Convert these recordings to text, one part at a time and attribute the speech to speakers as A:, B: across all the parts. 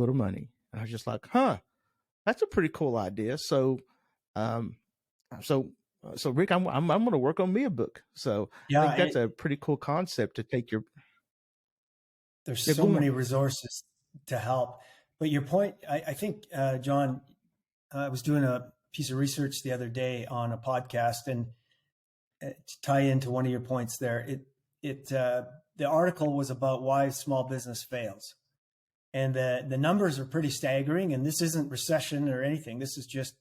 A: little money. I was just like, huh, that's a pretty cool idea. So, um, so, so Rick, I'm going to work on me a book. So I think that's a pretty cool concept to take your.
B: There's so many resources to help. But your point, I think, John, I was doing a piece of research the other day on a podcast, and to tie into one of your points there, the article was about why small business fails. And the numbers are pretty staggering. And this isn't recession or anything. This is just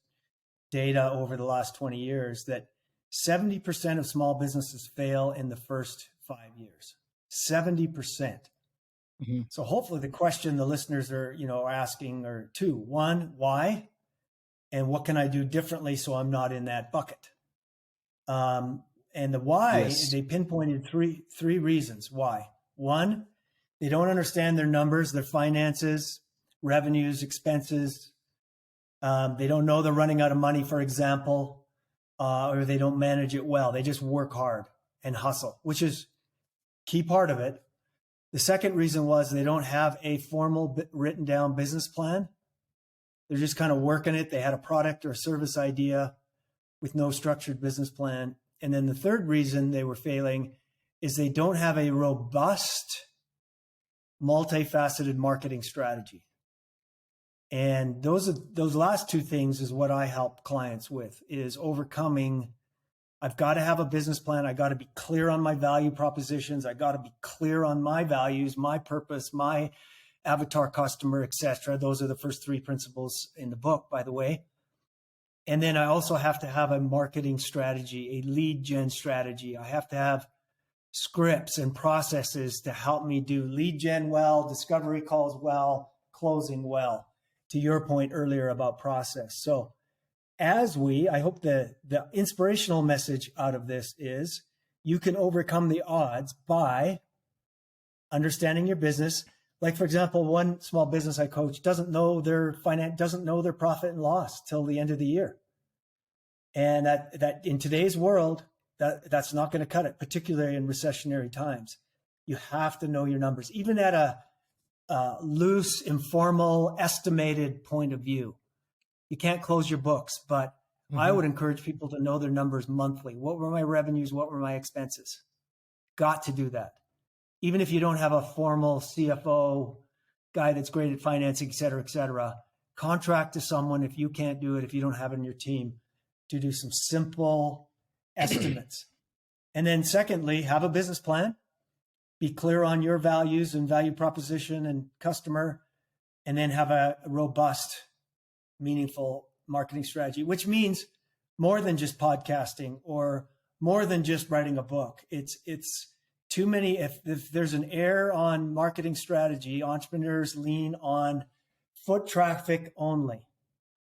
B: data over the last 20 years that 70% of small businesses fail in the first 5 years. 70%. Mm-hmm. So hopefully the question the listeners are, asking are two. One, why? And what can I do differently so I'm not in that bucket? And the why, yes. They pinpointed three reasons why. One, they don't understand their numbers, their finances, revenues, expenses. They don't know they're running out of money, for example, or they don't manage it well. They just work hard and hustle, which is key part of it. The second reason was they don't have a formal written down business plan. They're just kind of working it. They had a product or a service idea with no structured business plan. And then the third reason they were failing is they don't have a robust, multifaceted marketing strategy. And those last two things is what I help clients with, is overcoming. I've got to have a business plan. I got to be clear on my value propositions. I got to be clear on my values, my purpose, my avatar customer, etc. Those are the first three principles in the book, by the way. And then I also have to have a marketing strategy, a lead gen strategy. I have to have scripts and processes to help me do lead gen well, discovery calls well, closing well, to your point earlier about process. So I hope the inspirational message out of this is you can overcome the odds by understanding your business. Like, for example, one small business I coach doesn't know their profit and loss till the end of the year. And that in today's world, that's not going to cut it, particularly in recessionary times. You have to know your numbers, even at a loose, informal, estimated point of view. You can't close your books, but I would encourage people to know their numbers monthly. What were my revenues? What were my expenses? Got to do that. Even if you don't have a formal CFO guy that's great at financing, et cetera, contract to someone if you can't do it, if you don't have it in your team, to do some simple estimates. And then secondly, have a business plan. Be clear on your values and value proposition and customer, and then have a robust, meaningful marketing strategy, which means more than just podcasting or more than just writing a book. It's too many. If there's an error on marketing strategy, entrepreneurs lean on foot traffic only,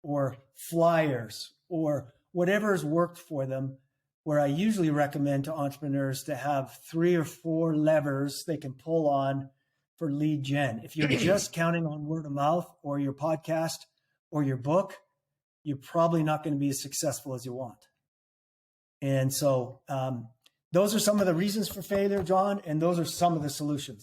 B: or flyers, or whatever has worked for them, where I usually recommend to entrepreneurs to have 3 or 4 levers they can pull on for lead gen. If you're just counting on word of mouth or your podcast or your book, you're probably not going to be as successful as you want. And so those are some of the reasons for failure, John, and those are some of the solutions.